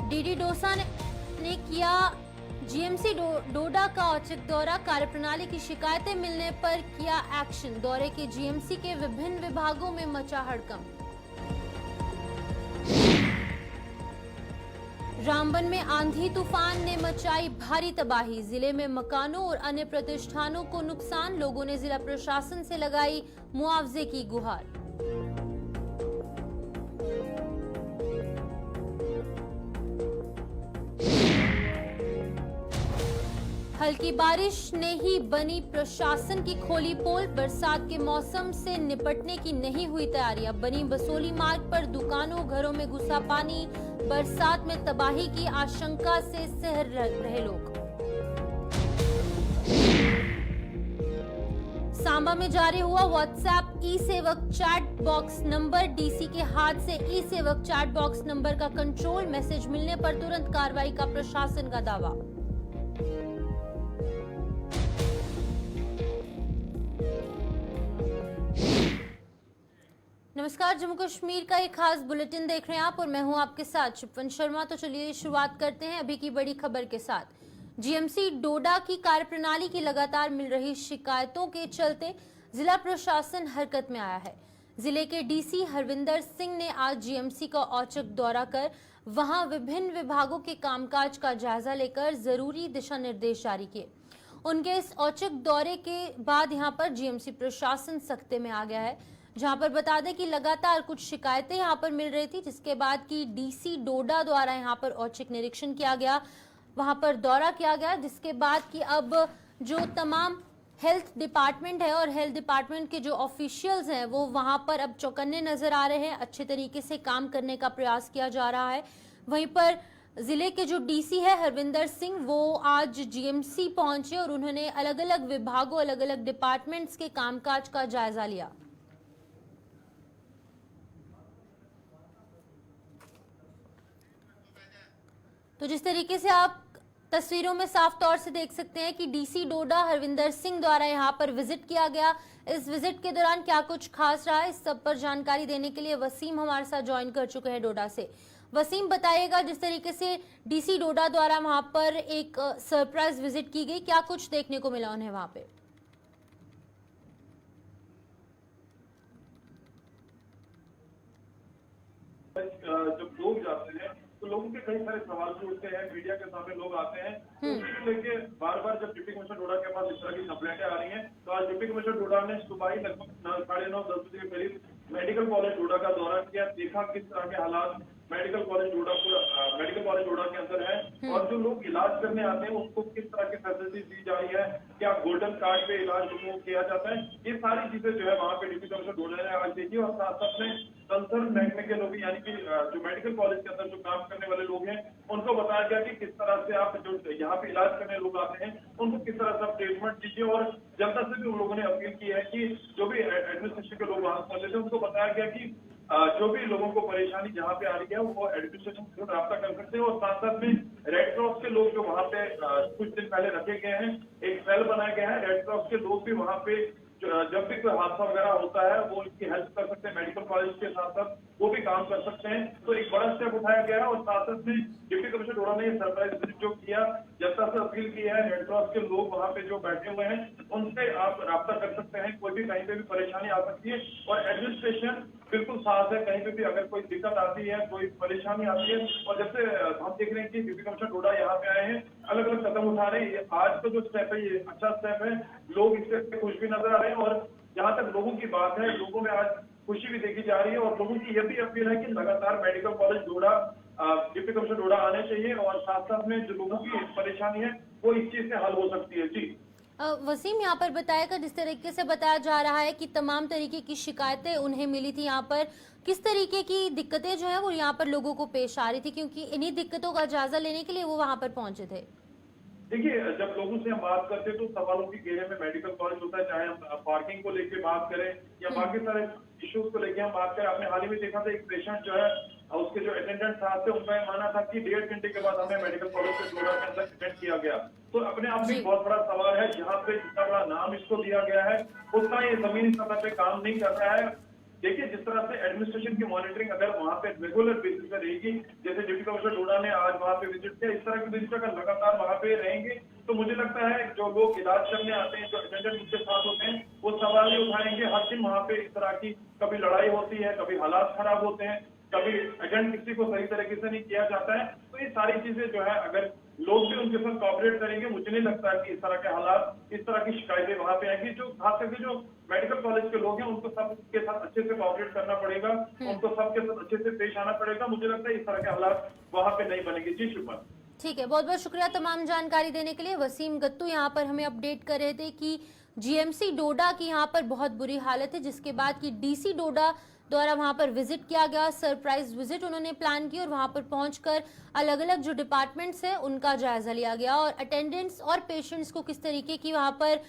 DD dosa ने किया GMC डोडा का औचक दौरा। कार्यप्रणाली की शिकायतें मिलने पर किया एक्शन। दौरे के जीएमसी के विभिन्न विभागों में मचा हड़कंप। रामबन में आंधी तूफान ने मचाई भारी तबाही। जिले में मकानों और अन्य प्रतिष्ठानों को नुकसान। लोगों ने जिला प्रशासन से लगाई मुआवजे की गुहार। हल्की बारिश ने ही बनी प्रशासन की खोली पोल। बरसात के मौसम से निपटने की नहीं हुई तैयारियां। बनी बसोली मार्ग पर दुकानों घरों में घुसा पानी। बरसात में तबाही की आशंका से सह रहे लोग। सांबा में जारी हुआ व्हाट्सएप ई सेवक चैट बॉक्स नंबर। डीसी के हाथ से ई सेवक चैट बॉक्स नंबर का कंट्रोल। मैसेज मिलने पर तुरंत कार्रवाई का प्रशासन का दावा। नमस्कार, जम्मू कश्मीर का एक खास बुलेटिन देख रहे हैं आप और मैं हूं आपके साथ शिपवन शर्मा। तो चलिए शुरुआत करते हैं अभी की बड़ी खबर के साथ। जीएमसी डोडा की कार्यप्रणाली की लगातार मिल रही शिकायतों के चलते जिला प्रशासन हरकत में आया है। जिले के डीसी हरविंदर सिंह ने आज जीएमसी का औचक दौरा कर वहां विभिन्न विभागों के कामकाज का जायजा लेकर जरूरी दिशा निर्देश जारी किए। उनके इस औचक दौरे के बाद यहां पर जीएमसी प्रशासन सख्ते में आ गया है, जहां पर बता दें कि लगातार कुछ शिकायतें यहां पर मिल रही थी, जिसके बाद की डीसी डोडा द्वारा यहां पर औचक निरीक्षण किया गया, वहां पर दौरा किया गया, जिसके बाद कि अब जो तमाम हेल्थ डिपार्टमेंट है और हेल्थ डिपार्टमेंट के जो ऑफिशियल्स हैं वो वहां पर अब चौकन्ने नजर आ रहे हैं। अच्छे तरीके से काम करने का प्रयास किया जा रहा है। वहीं पर जिले के जो डीसी है हरविंदर सिंह, वो आज जीएमसी पहुंचे और उन्होंने अलग अलग विभागों, अलग अलग डिपार्टमेंट्स के कामकाज का जायजा लिया। तो जिस तरीके से आप तस्वीरों में साफ तौर से देख सकते हैं कि डीसी डोडा हरविंदर सिंह द्वारा यहां पर विजिट किया गया। इस विजिट के दौरान क्या कुछ खास रहा है, इस सब पर जानकारी देने के लिए वसीम हमारे साथ ज्वाइन कर चुके हैं डोडा से। वसीम, बताइएगा जिस तरीके से डीसी डोडा द्वारा वहां पर एक सरप्राइज विजिट की गई, क्या कुछ देखने को मिला उन्हें वहां पे? जब लोग जाते हैं तो लोगों के कई सारे सवाल भी उठते हैं, मीडिया के सामने लोग आते हैं, तो उसको लेके बार बार जब डिप्टी कमिश्नर डोडा के पास इस तरह की कंप्लेंटें आ रही हैं, तो आज डिप्टी कमिश्नर डोडा ने सुबह ही लगभग 9:30-10 बजे के करीब मेडिकल कॉलेज डोडा का दौरा किया, देखा किस तरह के हालात मेडिकल कॉलेज डोडा के अंदर है और जो लोग इलाज करने आते हैं उनको किस तरह की फैसिलिटीज दी जा रही है, क्या गोल्डन कार्ड पे इलाज लोगों को किया जाता है, ये सारी चीजें जो है वहाँ पे डिप्टी कमिश्नर डोडा ने आज देखी। और साथ साथ में कंसर्न महकमे के लोग यानी कि जो मेडिकल कॉलेज के अंदर जो काम करने वाले लोग हैं उनको बताया गया कि किस तरह से आप जो यहाँ पे इलाज करने लोग आते हैं उनको किस तरह से आप ट्रीटमेंट दीजिए। और जनता से भी उन लोगों ने अपील की है कि जो भी एडमिनिस्ट्रेशन के लोग वहां पहुंचे थे उनको बताया गया कि जो भी लोगों को परेशानी जहाँ पे आ रही है वो एडमिनिस्ट्रेशन से रब्ता कर सकते हैं। और साथ साथ में रेड क्रॉस के लोग जो वहाँ पे कुछ दिन पहले रखे गए हैं, एक सेल बनाया गया है, रेड क्रॉस के लोग भी वहाँ पे जब भी कोई हादसा वगैरह होता है वो इसकी हेल्प कर सकते हैं, मेडिकल कॉलेज के साथ साथ वो भी काम कर सकते हैं। तो एक बड़ा स्टेप उठाया गया है और साथ साथ में डिप्टी कमिश्नर डोडा ने सरप्राइज विजिट जो किया, जनता से अपील की है, रेड क्रॉस के लोग वहाँ पे जो बैठे हुए हैं उनसे आप राब्ता कर सकते हैं, कोई भी कहीं पे भी परेशानी आ सकती है। और एडमिनिस्ट्रेशन बिल्कुल साफ है, कहीं पे भी अगर कोई दिक्कत आती है, कोई परेशानी आती है, और जब से हम देख रहे हैं कि डिप्टी कमिश्नर डोडा यहाँ पे आए हैं, अलग अलग कदम उठा रहे हैं, आज का जो स्टेप है ये अच्छा स्टेप है, लोग इससे खुश भी नजर आ रहे हैं। और जहाँ तक लोगों की बात है, लोगों में आज खुशी भी देखी जा रही है और लोगों की यह भी अपील है कि लगातार मेडिकल कॉलेज डोडा डिप्टी कमिश्नर डोडा आने चाहिए और साथ साथ में जो लोगों की परेशानी है वो इस चीज से हल हो सकती है। जी वसीम, यहाँ पर बताएगा जिस तरीके से बताया जा रहा है कि तमाम तरीके की शिकायतें उन्हें मिली थी, यहाँ पर किस तरीके की दिक्कतें जो है वो यहाँ पर लोगों को पेश आ रही थी, क्योंकि इन्हीं दिक्कतों का जायजा लेने के लिए वो वहाँ पर पहुंचे थे। देखिए, जब लोगों से हम बात करते हैं तो सवालों की घेरे में मेडिकल कॉलेज होता है, चाहे हम पार्किंग को लेके बात करें या बाकी सारे इश्यूज को लेके हम बात करें। आपने हाल ही में देखा था एक पेशेंट जो है उसके जो अटेंडेंट साहब थे उनका ये मानना था कि 1.5 घंटे के बाद हमें मेडिकल कॉलेज से डोडा के अंदर अटेंड किया गया। तो अपने आप में बहुत बड़ा सवाल है, जहाँ पे जितना बड़ा नाम इसको दिया गया है उतना ये जमीनी सतह पे काम नहीं कर रहा है। देखिए, जिस तरह से एडमिनिस्ट्रेशन की मॉनिटरिंग अगर वहाँ पे रेगुलर बेसिस पे रहेगी, जैसे डिप्टी कमिश्नर डोडा ने आज वहाँ पे विजिट किया, इस तरह की विजिट अगर लगातार वहाँ पे रहेंगे तो मुझे लगता है जो लोग इलाज करने आते हैं, जो अटेंडेंट उनके साथ होते हैं, वो सवाल ही उठाएंगे। हर दिन वहाँ पे इस तरह की कभी लड़ाई होती है, कभी हालात खराब होते हैं, कभी एजेंट किसी को सही तरीके से नहीं किया जाता है। तो ये सारी चीजें जो है अगर लोग भी उनके साथ कॉपरेट करेंगे, मुझे नहीं लगता है कि इस तरह के हालात, इस तरह की शिकायतें वहां पे आएंगी। जो खास करके जो मेडिकल कॉलेज के लोग हैं उनको सबके साथ अच्छे से कॉपरेट करना पड़ेगा, उनको सबके साथ अच्छे से पेश आना पड़ेगा। मुझे लगता है इस तरह के हालात वहां पे नहीं बनेंगे। जी शुक्रिया। ठीक है, बहुत बहुत शुक्रिया तमाम जानकारी देने के लिए। वसीम गत्तू यहाँ पर हमें अपडेट कर रहे थे कि जीएमसी डोडा की यहाँ पर बहुत बुरी हालत है, जिसके बाद की डीसी डोडा द्वारा वहां पर विजिट किया गया, सरप्राइज विजिट उन्होंने प्लान की और वहां पर पहुंचकर अलग अलग जो डिपार्टमेंट्स है उनका जायजा लिया गया और अटेंडेंट्स और पेशेंट्स को किस तरीके की वहां पर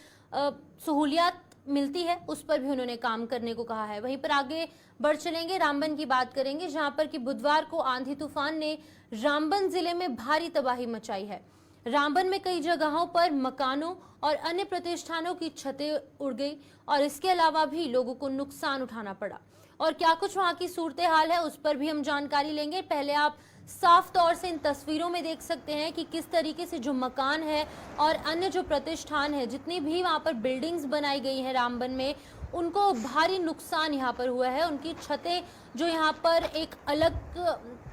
सहूलियात मिलती है उस पर भी उन्होंने काम करने को कहा है। वहीं पर आगे बढ़ चलेंगे, रामबन की बात करेंगे, जहां पर कि बुधवार को आंधी तूफान ने रामबन जिले में भारी तबाही मचाई है। रामबन में कई जगहों पर मकानों और अन्य प्रतिष्ठानों की छतें उड़ गई और इसके अलावा भी लोगों को नुकसान उठाना पड़ा। और क्या कुछ वहां की सूरत हाल है उस पर भी हम जानकारी लेंगे। पहले आप साफ तौर से इन तस्वीरों में देख सकते हैं कि किस तरीके से जो मकान है और अन्य जो प्रतिष्ठान है, जितनी भी वहां पर बिल्डिंग्स बनाई गई हैं रामबन में, उनको भारी नुकसान यहाँ पर हुआ है। उनकी छतें जो यहाँ पर एक अलग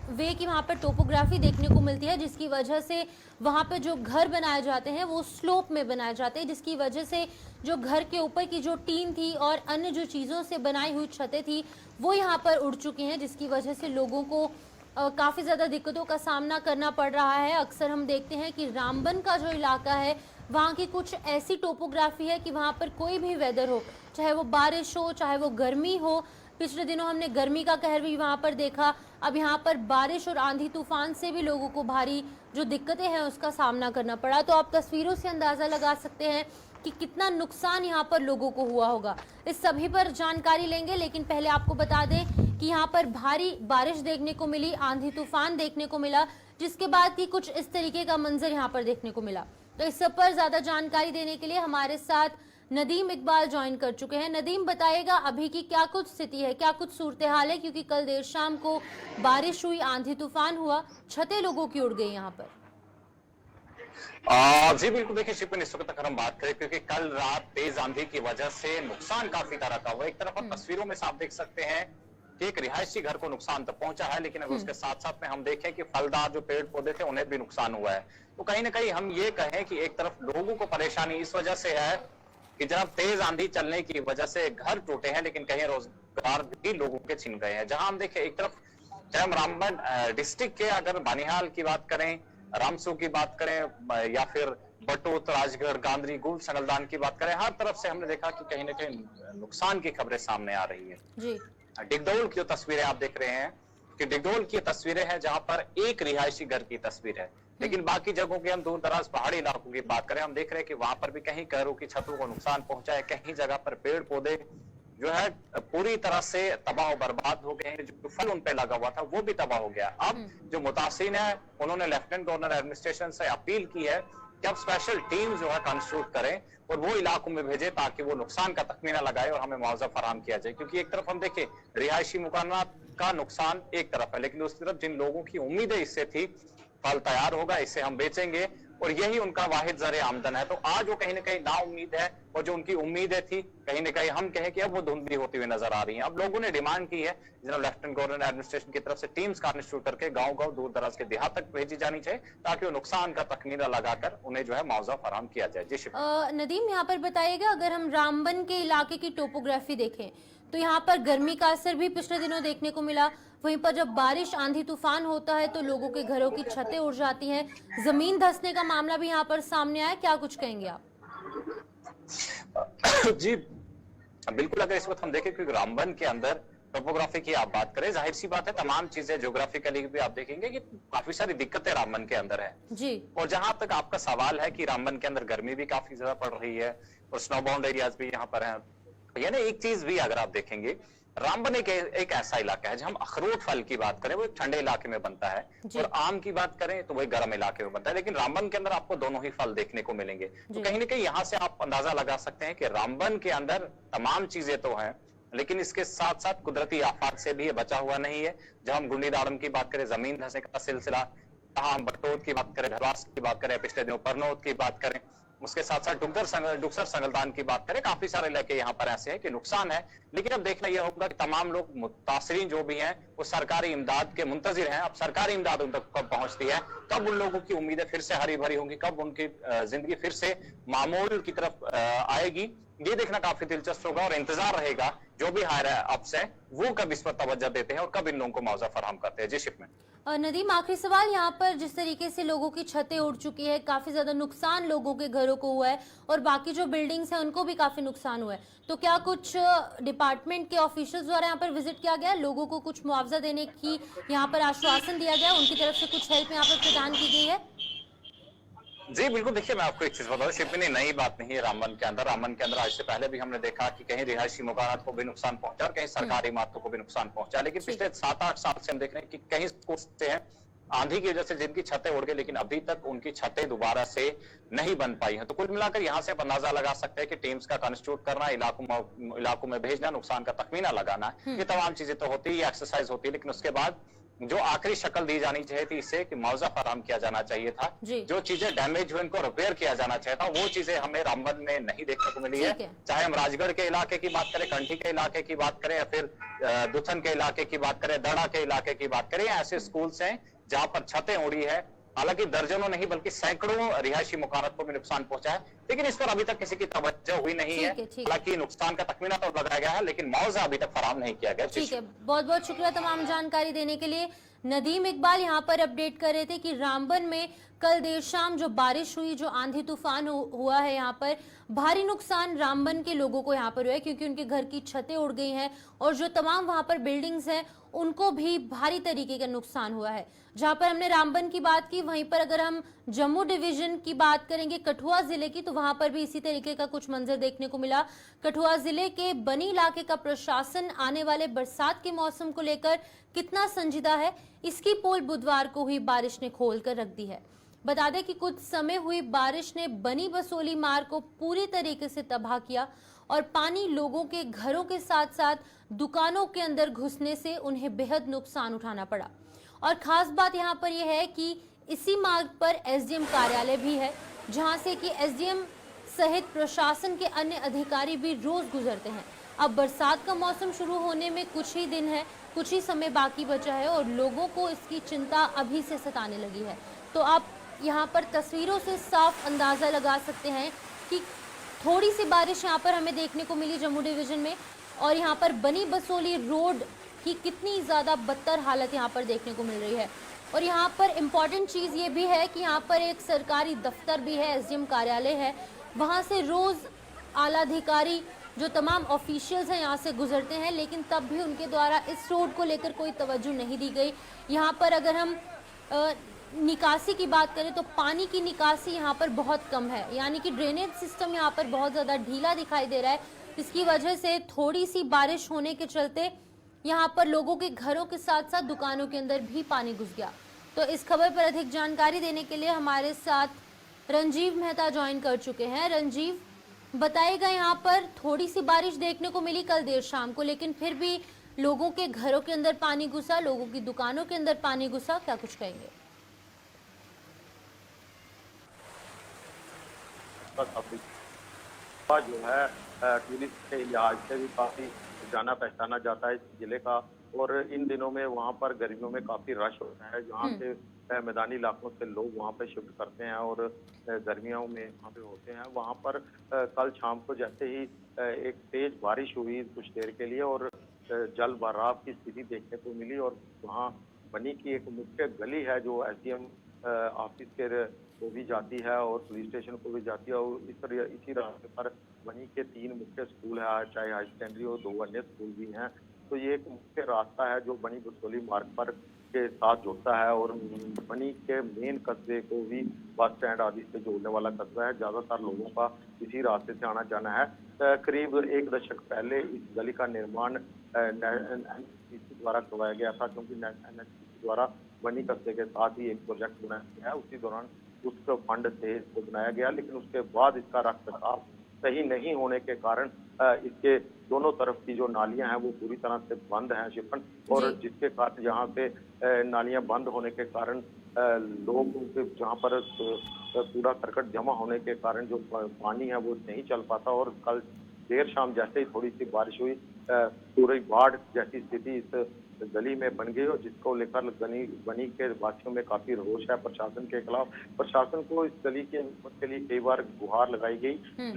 वे की वहाँ पर टोपोग्राफी देखने को मिलती है, जिसकी वजह से वहाँ पे जो घर बनाए जाते हैं वो स्लोप में बनाए जाते हैं, जिसकी वजह से जो घर के ऊपर की जो टीन थी और अन्य जो चीज़ों से बनाई हुई छतें थी वो यहाँ पर उड़ चुकी हैं, जिसकी वजह से लोगों को काफ़ी ज़्यादा दिक्कतों का सामना करना पड़ रहा है। अक्सर हम देखते हैं कि रामबन का जो इलाका है वहाँ की कुछ ऐसी टोपोग्राफी है कि वहाँ पर कोई भी वेदर हो, चाहे वो बारिश हो चाहे वो गर्मी हो, पिछले दिनों हमने गर्मी का कहर भी वहाँ पर देखा, अब यहाँ पर बारिश और आंधी तूफान से भी लोगों को भारी जो दिक्कतें हैं उसका सामना करना पड़ा। तो आप तस्वीरों से अंदाज़ा लगा सकते हैं कि कितना नुकसान यहाँ पर लोगों को हुआ होगा। इस सभी पर जानकारी लेंगे, लेकिन पहले आपको बता दें कि यहाँ पर भारी बारिश देखने को मिली, आंधी तूफान देखने को मिला, जिसके बाद की कुछ इस तरीके का मंजर यहाँ पर देखने को मिला। तो इस सब पर ज्यादा जानकारी देने के लिए हमारे साथ नदीम इकबाल ज्वाइन कर चुके हैं। नदीम, बताइएगा अभी की क्या कुछ स्थिति है, क्या कुछ सूरत हाल है, क्योंकि कल देर शाम को बारिश हुई, आंधी तूफान हुआ, छतें लोगों की उड़ गई यहाँ पर। जी बिल्कुल, देखिए शिपिन, इस वक्त तक हम बात करें क्योंकि कल रात तेज आंधी की वजह से नुकसान काफी तरह का हुआ। एक तरफ आप तस्वीरों में साफ देख सकते हैं कि एक रिहायशी घर को नुकसान तो पहुंचा है, लेकिन अगर उसके साथ साथ में हम देखें कि फलदार जो पेड़ पौधे थे उन्हें भी नुकसान हुआ है। तो कहीं ना कहीं हम ये कहें कि एक तरफ लोगों को परेशानी इस वजह से है कि जनाब तेज आंधी चलने की वजह से घर टूटे हैं, लेकिन कहीं रोजगार भी लोगों के छिन गए हैं। जहां हम देखें एक तरफ चाहे हम रामबन डिस्ट्रिक्ट के अगर बानिहाल की बात करें, रामसू की बात करें या फिर बटोत, राजगढ़, गांधरी, गुल, संगलदान की बात करें, हर तरफ से हमने देखा कि कहीं ना कहीं नुकसान की खबरें सामने आ रही है। जी। डिगडोल की जो तस्वीरें आप देख रहे हैं कि डिगडोल की तस्वीरें हैं जहां पर एक रिहायशी घर की तस्वीर है, लेकिन बाकी जगहों की हम दूर दराज पहाड़ी इलाकों की बात करें, हम देख रहे हैं कि वहां पर भी कहीं घरों की छतों को नुकसान पहुंचा है, कहीं जगह पर पेड़ पौधे जो है पूरी तरह से तबाह और बर्बाद हो गए हैं, जो फल उन पे लगा हुआ था वो भी तबाह हो गया। अब जो मुतासिन है उन्होंने लेफ्टिनेंट गवर्नर एडमिनिस्ट्रेशन से अपील की है कि अब स्पेशल टीम जो है कंस्टिट्यूट करें और वो इलाकों में भेजे ताकि वो नुकसान का तखमीना लगाए और हमें मुआवजा फराहम किया जाए। क्योंकि एक तरफ हम देखें रिहायशी मकानात का नुकसान एक तरफ है, लेकिन दूसरी तरफ जिन लोगों की उम्मीदें इससे थी, फल तैयार होगा, इसे हम बेचेंगे और यही उनका वाहिद जरिए आमदन है, तो आज वो कहीं ना कहीं ना उम्मीद है और जो उनकी उम्मीदें थी कहीं ना कहीं हम कहें कि अब वो धुंधली होती हुई नजर आ रही हैं। अब लोगों ने डिमांड की है जनाब लेफ्टिनेंट गवर्नर एडमिनिस्ट्रेशन की तरफ से टीम्स कंस्टिट्यूट करके गांव-गांव, दूर दराज के देहात तक भेजी जानी चाहिए ताकि वो नुकसान का तखमीना लगाकर उन्हें जो है मुआवजा फराहम किया जाए। जी नदीम, यहाँ पर बताइएगा अगर हम रामबन के इलाके की टोपोग्राफी देखें तो यहाँ पर गर्मी का असर भी पिछले दिनों देखने को मिला, वहीं पर जब बारिश आंधी तूफान होता है तो लोगों के घरों की छतें उड़ जाती हैं, जमीन धंसने का मामला भी यहाँ पर सामने आया, क्या कुछ कहेंगे आप? जी बिल्कुल, अगर इस वक्त हम देखें क्योंकि रामबन के अंदर टोपोग्राफी की आप बात करें, जाहिर सी बात है तमाम चीजें ज्योग्राफिकली भी आप देखेंगे कि काफी सारी दिक्कतें रामबन के अंदर है जी। और जहां तक आपका सवाल है कि रामबन के अंदर गर्मी भी काफी ज्यादा पड़ रही है और स्नो बाउंड एरियाज भी यहाँ पर है, यानी एक चीज भी अगर आप देखेंगे रामबन एक ऐसा इलाका है जहां हम अखरोट फल की बात करें वो एक ठंडे इलाके में बनता है और आम की बात करें तो वो एक गर्म इलाके में बनता है, लेकिन रामबन के अंदर आपको दोनों ही फल देखने को मिलेंगे। तो कहीं ना कहीं यहां से आप अंदाजा लगा सकते हैं कि रामबन के अंदर तमाम चीजें तो हैं, लेकिन इसके साथ साथ कुदरती आफात से भी ये बचा हुआ नहीं है। जब हम गुंडीदाड़म की बात करें, जमीन धंसने का सिलसिला, जहां हम बटोत की बात करें, धरवास की बात करें, पिछले दिनों परनौत की बात करें, उसके साथ साथ डुक्सर संगलदान की बात करें, काफी सारे इलाके यहाँ पर ऐसे हैं कि नुकसान है। लेकिन अब देखना यह होगा कि तमाम लोग मुतासरीन जो भी हैं वो सरकारी इमदाद के मुंतजिर हैं। अब सरकारी इमदाद उन तक कब पहुंचती है, कब उन लोगों की उम्मीदें फिर से हरी भरी होंगी, कब उनकी जिंदगी फिर से मामूल की तरफ आएगी, ये देखना काफी दिलचस्प होगा। और इंतजार रहेगा जो भी हायर अप्स है वो कब इस पर तवज्जो देते हैं और कब इन लोगों को मुआवजा फराहम करते हैं। जी शिपमें नदीम, आखिरी सवाल, यहाँ पर जिस तरीके से लोगों की छतें उड़ चुकी है, काफी ज्यादा नुकसान लोगों के घरों को हुआ है और बाकी जो बिल्डिंग्स हैं उनको भी काफी नुकसान हुआ है, तो क्या कुछ डिपार्टमेंट के ऑफिशियल्स द्वारा यहाँ पर विजिट किया गया, लोगों को कुछ मुआवजा देने की यहाँ पर आश्वासन दिया गया, उनकी तरफ से कुछ हेल्प यहाँ पर प्रदान की गई है? जी बिल्कुल, देखिए मैं आपको एक चीज बता दूं, शिपनी नई बात नहीं है। रामबन के अंदर आज से पहले भी हमने देखा कि कहीं रिहायशी मकानात को भी नुकसान पहुंचा और कहीं सरकारी इमारतों को भी नुकसान पहुंचा। लेकिन पिछले 7-8 साल से हम देख रहे हैं कि कहीं स्कूल से हैं आंधी की वजह से जिनकी छतें उड़ गई, लेकिन अभी तक उनकी छतें दोबारा से नहीं बन पाई हैं। तो कुल मिलाकर यहाँ से आप अंदाजा लगा सकते हैं कि टीम्स का कंस्टिट्यूट करना, इलाकों में भेजना, नुकसान का तखमीना लगाना, ये तमाम चीजें तो होती है, एक्सरसाइज होती है, लेकिन उसके बाद जो आखिरी शक्ल दी जानी चाहिए थी इसे कि मुआवजा फराहम किया जाना चाहिए था, जो चीजें डैमेज हुई उनको रिपेयर किया जाना चाहिए था, वो चीजें हमें रामबन में नहीं देखने को मिली है। चाहे हम राजगढ़ के इलाके की बात करें, कंठी के इलाके की बात करें, या फिर दुथन के इलाके की बात करें, दड़ा के इलाके की बात करें, ऐसे स्कूल्स हैं जहां पर छतें उड़ी है। हालांकि दर्जनों नहीं बल्कि सैकड़ों रिहायशी मकानात को भी नुकसान पहुंचा है, लेकिन इस पर अभी तक किसी की तवज्जो हुई नहीं है। हालांकि नुकसान का तखमीना तो लगाया गया है, लेकिन मुआवजा अभी तक फराहम नहीं किया गया। ठीक है, बहुत बहुत शुक्रिया तमाम जानकारी देने के लिए। नदीम इकबाल यहाँ पर अपडेट कर रहे थे कि रामबन में कल देर शाम जो बारिश हुई, जो आंधी तूफान हुआ है, यहाँ पर भारी नुकसान रामबन के लोगों को यहाँ पर हुआ है, क्योंकि उनके घर की छतें उड़ गई हैं और जो तमाम वहाँ पर बिल्डिंग्स हैं उनको भी भारी तरीके का नुकसान हुआ है। जहाँ पर हमने रामबन की बात की, वहीं पर अगर हम जम्मू डिवीजन की बात करेंगे, कठुआ जिले की, तो वहां पर भी इसी तरीके का कुछ मंजर देखने को मिला। कठुआ जिले के बनी इलाके का प्रशासन आने वाले बरसात के मौसम को लेकर कितना संजीदा है, इसकी पोल बुधवार को हुई बारिश ने खोल कर रख दी है। बता दें कि कुछ समय हुई बारिश ने बनी बसोली मार्ग को पूरी तरीके से तबाह किया और पानी लोगों के घरों के साथ साथ दुकानों के अंदर घुसने से उन्हें बेहद नुकसान उठाना पड़ा। और खास बात यहाँ पर यह है कि इसी मार्ग पर एसडीएम कार्यालय भी है, जहां से कि एसडीएम सहित प्रशासन के अन्य अधिकारी भी रोज गुजरते हैं। अब बरसात का मौसम शुरू होने में कुछ ही दिन है, कुछ ही समय बाकी बचा है और लोगों को इसकी चिंता अभी से सताने लगी है। तो आप यहाँ पर तस्वीरों से साफ अंदाजा लगा सकते हैं कि थोड़ी सी बारिश यहाँ पर हमें देखने को मिली जम्मू डिवीजन में, और यहाँ पर बनी बसोली रोड की कितनी ज़्यादा बदतर हालत यहाँ पर देखने को मिल रही है। और यहाँ पर इम्पॉर्टेंट चीज़ ये भी है कि यहाँ पर एक सरकारी दफ्तर भी है, एसडीएम कार्यालय है, वहाँ से रोज़ आला अधिकारी जो तमाम ऑफिशियल्स हैं यहाँ से गुजरते हैं, लेकिन तब भी उनके द्वारा इस रोड को लेकर कोई तवज्जो नहीं दी गई। यहाँ पर अगर हम निकासी की बात करें तो पानी की निकासी यहाँ पर बहुत कम है, यानी कि ड्रेनेज सिस्टम यहाँ पर बहुत ज़्यादा ढीला दिखाई दे रहा है। इसकी वजह से थोड़ी सी बारिश होने के चलते यहाँ पर लोगों के घरों के साथ साथ दुकानों के अंदर भी पानी घुस गया। तो इस खबर पर अधिक जानकारी देने के लिए हमारे साथ रंजीव मेहता ज्वाइन कर चुके हैं। रंजीव, बताइएगा, यहाँ पर थोड़ी सी बारिश देखने को मिली कल देर शाम को, लेकिन फिर भी लोगों के घरों के अंदर पानी घुसा, लोगों की दुकानों के अंदर पानी घुसा, क्या कुछ कहेंगे? जो है टूरिस्ट के लिहाज से भी काफी जाना पहचाना जाता है इस जिले का, और इन दिनों में वहाँ पर गर्मियों में काफी रश होता है, जहाँ से मैदानी इलाकों से लोग वहाँ पर शिफ्ट करते हैं और गर्मियों में वहाँ पे होते हैं। वहाँ पर कल शाम को जैसे ही एक तेज बारिश हुई कुछ देर के लिए और जल भराव की स्थिति देखने को मिली, और वहाँ बनी की एक मुख्य गली है जो एसडीएम ऑफिस के को भी जाती है और पुलिस स्टेशन को भी जाती है, और इसी रास्ते पर बनी के 3 मुख्य स्कूल है, चाहे हाई सेकेंडरी और 2 अन्य स्कूल भी हैं। तो ये एक मुख्य रास्ता है जो बनी बसोली मार्ग पर के साथ जोड़ता है और बनी के मेन कस्बे को भी बस स्टैंड आदि से जोड़ने वाला कस्बा है। ज्यादातर लोगों का इसी रास्ते से आना जाना है। करीब 1 दशक पहले इस गली का निर्माण एनएचपीसी द्वारा करवाया गया था, क्योंकि एनएचपीसी द्वारा बनी कस्बे के साथ ही एक प्रोजेक्ट बनाया गया है। उसी दौरान उस फंड से इसको बनाया गया, लेकिन उसके बाद इसका रखरखाव सही नहीं होने के कारण इसके दोनों तरफ की जो नालियां हैं वो पूरी तरह से बंद हैं शिफन, और जिसके कारण यहाँ पे नालियां बंद होने के कारण लोगों के जहाँ पर कूड़ा करकट जमा होने के कारण जो पानी है वो नहीं चल पाता, और कल देर शाम जैसे ही थोड़ी सी बारिश हुई पूरी बाढ़ जैसी स्थिति इस गली में बन गई, और जिसको लेकर बनी के वासियों में काफी रोष है प्रशासन के खिलाफ। प्रशासन को इस गली के हिम्मत के लिए कई बार गुहार लगाई गई,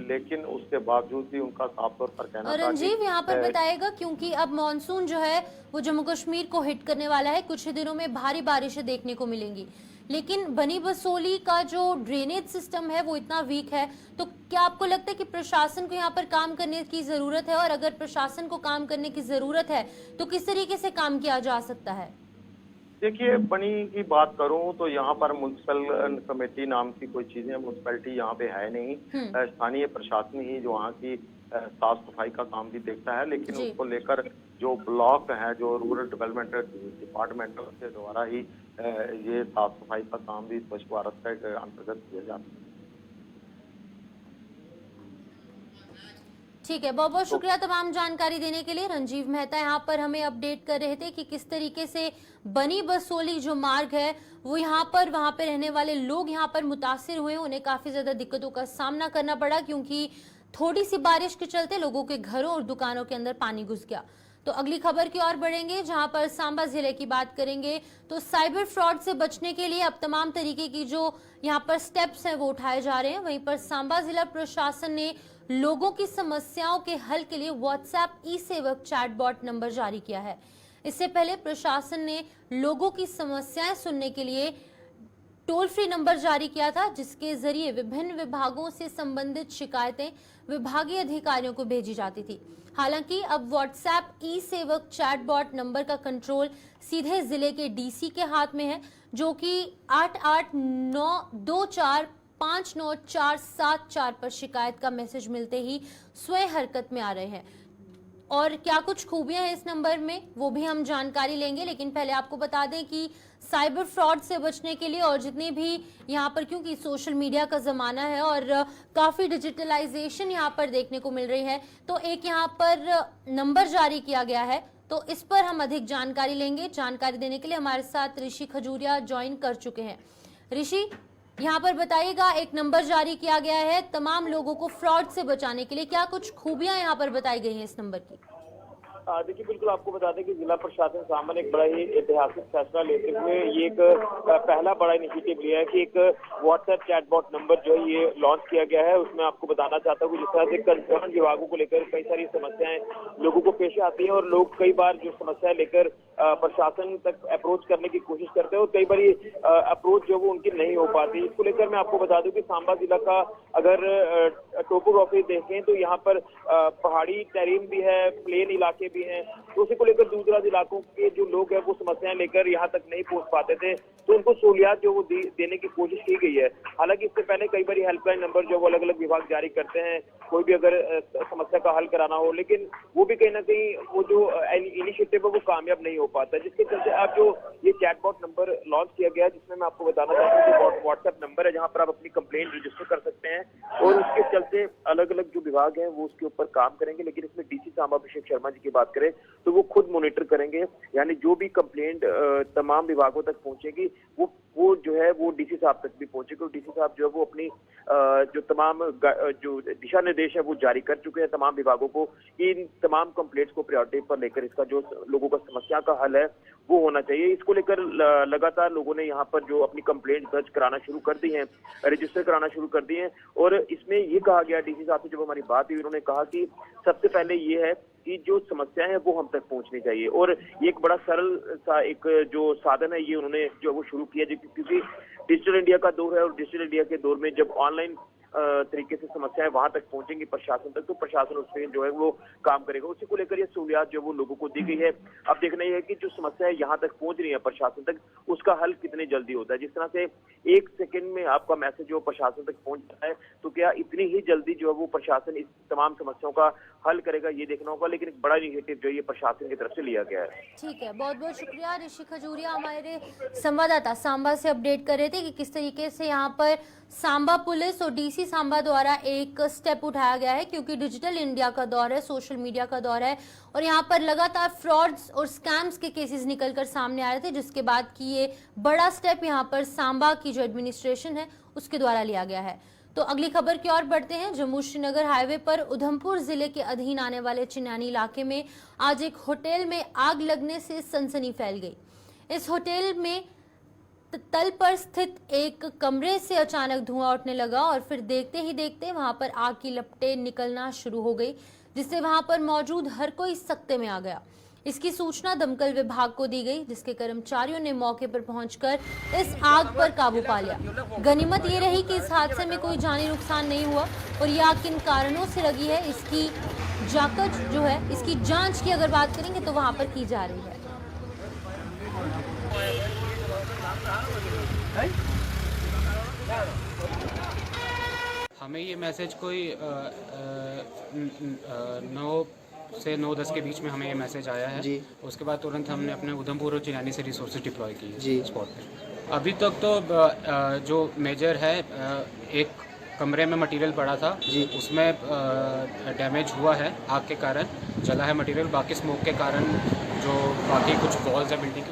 लेकिन उसके बावजूद भी उनका साफ तौर पर कहना था। रंजीव यहाँ पर बताएगा, क्योंकि अब मॉनसून जो है वो जम्मू कश्मीर को हिट करने वाला है, कुछ ही दिनों में भारी बारिशें देखने को मिलेंगी, लेकिन बनी बसोली का जो ड्रेनेज सिस्टम है वो इतना वीक है, तो क्या आपको लगता है कि प्रशासन को यहाँ पर काम करने की जरूरत है? और अगर प्रशासन को काम करने की जरूरत है तो किस तरीके से काम किया जा सकता है? देखिए, बनी की बात करूं तो यहाँ पर म्युनिसिपल कमेटी नाम की कोई चीजें, म्युनिसिपैलिटी यहाँ पे है नहीं। स्थानीय प्रशासन ही जो वहाँ की साफ सफाई का काम भी देखता है, लेकिन उसको लेकर जो ब्लॉक है, जो रूरल डेवलपमेंट डिपार्टमेंट के द्वारा ही ये साफ सफाई का काम भी स्वच्छ भारत के अंतर्गत किया जाता है। ठीक है, बहुत बहुत शुक्रिया तमाम जानकारी देने के लिए। रंजीव मेहता यहाँ पर हमें अपडेट कर रहे थे कि किस तरीके से बनी बसोली जो मार्ग है वो यहाँ पर वहां पे रहने वाले लोग यहाँ पर मुतासिर हुए, उन्हें काफी ज्यादा दिक्कतों का सामना करना पड़ा, क्योंकि थोड़ी सी बारिश के चलते लोगों के घरों और दुकानों के अंदर पानी घुस गया। तो अगली खबर की ओर बढ़ेंगे, जहां पर सांबा जिले की बात करेंगे। तो साइबर फ्रॉड से बचने के लिए अब तमाम तरीके की जो यहाँ पर स्टेप्स हैं वो उठाए जा रहे हैं। वहीं पर सांबा जिला प्रशासन ने लोगों की समस्याओं के हल के लिए व्हाट्सएप ई सेवक चैटबॉट नंबर जारी किया है। इससे पहले प्रशासन ने लोगों की समस्याएं सुनने के लिए टोल फ्री नंबर जारी किया था, जिसके जरिए विभिन्न विभागों से संबंधित शिकायतें विभागीय अधिकारियों को भेजी जाती थी। हालांकि अब व्हाट्सएप ई सेवक चैटबॉट नंबर का कंट्रोल सीधे जिले के डीसी के हाथ में है, जो कि 8892459474 पर शिकायत का मैसेज मिलते ही स्वयं हरकत में आ रहे हैं। और क्या कुछ खूबियां हैं इस नंबर में वो भी हम जानकारी लेंगे, लेकिन पहले आपको बता दें कि साइबर फ्रॉड से बचने के लिए और जितने भी यहाँ पर, क्योंकि सोशल मीडिया का ज़माना है और काफ़ी डिजिटलाइजेशन यहाँ पर देखने को मिल रही है, तो एक यहाँ पर नंबर जारी किया गया है, तो इस पर हम अधिक जानकारी लेंगे। जानकारी देने के लिए हमारे साथ ऋषि खजूरिया ज्वाइन कर चुके हैं। ऋषि, यहाँ पर बताइएगा, एक नंबर जारी किया गया है तमाम लोगों को फ्रॉड से बचाने के लिए, क्या कुछ खूबियां यहाँ पर बताई गई हैं इस नंबर की? देखिए, बिल्कुल आपको बता दें कि जिला प्रशासन सांबा ने एक बड़ा ही ऐतिहासिक फैसला लेते हुए ये एक पहला बड़ा इनिशिएटिव लिया है कि एक व्हाट्सएप चैटबॉट नंबर जो है ये लॉन्च किया गया है। उसमें आपको बताना चाहता हूँ कि जिस तरह से कंसर्न विभागों को लेकर कई सारी समस्याएं लोगों को पेश आती हैं, और लोग कई बार जो समस्याएं लेकर प्रशासन तक अप्रोच करने की कोशिश करते हैं, और कई बार अप्रोच जो वो उनकी नहीं हो पाती। इसको लेकर मैं आपको बता दूं कि सांबा जिला का अगर टोपोग्राफी देखें तो यहाँ पर पहाड़ी टेरेन भी है, प्लेन इलाके भी हैं, तो उसी को लेकर दूर दराज इलाकों के जो लोग हैं वो समस्याएं लेकर यहाँ तक नहीं पहुंच पाते थे, तो उनको सहूलियात जो वो देने की कोशिश की गई है। हालांकि इससे पहले कई बार हेल्पलाइन नंबर जो वो अलग अलग विभाग जारी करते हैं कोई भी अगर समस्या का हल कराना हो, लेकिन वो भी कहीं ना कहीं वो जो इनिशिएटिव है वो कामयाब नहीं हो पाता, जिसके चलते आप जो ये चैटबॉट नंबर लॉन्च किया गया है, जिसमें मैं आपको बताना चाहता हूँ कि व्हाट्सएप नंबर है जहाँ पर आप अपनी कंप्लेंट रजिस्टर कर सकते हैं, और उसके चलते अलग अलग जो विभाग हैं वो उसके ऊपर काम करेंगे। लेकिन इसमें डीसी सांबा अभिषेक शर्मा जी की बात करें तो वो खुद मॉनिटर करेंगे, यानी जो भी कंप्लेंट तमाम विभागों तक पहुंचेगी वो जो है वो डीसी साहब तक भी पहुंचेगी, और डीसी साहब जो है वो अपनी जो तमाम जो दिशा निर्देश है वो जारी कर चुके हैं तमाम विभागों को। इन तमाम कंप्लेंट्स को प्रायोरिटी पर लेकर इसका जो लोगों का समस्या का हल है वो होना चाहिए। इसको लेकर लगातार लोगों ने यहाँ पर जो अपनी कंप्लेंट दर्ज कराना शुरू कर दी है, रजिस्टर कराना शुरू कर दी है, और इसमें ये कहा गया डीसी साहब से जब हमारी बात हुई, उन्होंने कहा कि सबसे पहले ये है कि जो समस्याएं हैं वो हम तक पहुंचनी चाहिए, और ये एक बड़ा सरल सा एक जो साधन है ये उन्होंने जो वो शुरू किया, क्योंकि डिजिटल इंडिया का दौर है, और डिजिटल इंडिया के दौर में जब ऑनलाइन तरीके से समस्याएं वहां तक पहुंचेंगी प्रशासन तक, तो प्रशासन उसमें जो है वो काम करेगा। उसी को लेकर ये सहूलियात जो वो लोगों को दी गई है। अब देखना ये है कि जो समस्याएं यहाँ तक पहुंच रही है प्रशासन तक, उसका हल कितने जल्दी होता है। जिस तरह से 1 सेकंड में आपका मैसेज जो प्रशासन तक पहुंच जाता है, तो क्या इतनी ही जल्दी जो है वो प्रशासन इस तमाम समस्याओं का हल करेगा, ये देखना होगा। लेकिन एक बड़ा इनिशिएटिव जो ये प्रशासन की तरफ से लिया गया है। ठीक है, बहुत बहुत शुक्रिया। ऋषि खजूरिया हमारे संवाददाता सांबा से अपडेट कर रहे थे कि किस तरीके से यहाँ पर सांबा पुलिस और डीसी सांबा द्वारा एक स्टेप उठाया गया है, क्योंकि डिजिटल इंडिया का दौर है, सोशल मीडिया का दौर है और यहाँ पर लगातार फ्रॉड्स और स्कैम्स के केसेस निकलकर सामने आ रहे थे, जिसके बाद की ये बड़ा स्टेप यहाँ पर सांबा की जो एडमिनिस्ट्रेशन है उसके द्वारा लिया गया है। तो अगली खबर की ओर बढ़ते हैं। जम्मू श्रीनगर हाईवे पर उधमपुर जिले के अधीन आने वाले चिन्यानी इलाके में आज एक होटल में आग लगने से सनसनी फैल गई। इस होटल में तल पर स्थित एक कमरे से अचानक धुआं उठने लगा और फिर देखते ही देखते वहां पर आग की लपटें निकलना शुरू हो गई, जिससे वहां पर मौजूद हर कोई सकते में आ गया। इसकी सूचना दमकल विभाग को दी गई, जिसके कर्मचारियों ने मौके पर पहुंचकर इस आग पर काबू पा लिया। गनीमत ये रही कि इस हादसे में कोई जानी नुकसान नहीं हुआ और ये आग किन कारणों से लगी है इसकी इसकी जांच की अगर बात करेंगे तो वहां पर की जा रही है। हमें ये मैसेज कोई 9 से 9:10 के बीच में हमें ये मैसेज आया है जी। उसके बाद तुरंत हमने अपने उधमपुर और चिन्यानी से रिसोर्सेज डिप्लॉय किए जी स्पॉट पे। अभी तक तो जो मेजर है एक कमरे में मटेरियल पड़ा था जी, उसमें डैमेज हुआ है, आग के कारण जला है मटेरियल। बाकी स्मोक के कारण जो बाकी कुछ वॉल्स है बिल्डिंग की।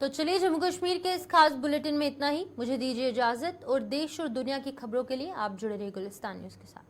तो चलिए, जम्मू कश्मीर के इस खास बुलेटिन में इतना ही। मुझे दीजिए इजाजत और देश और दुनिया की खबरों के लिए आप जुड़े रहिए गुलिस्तान न्यूज के साथ।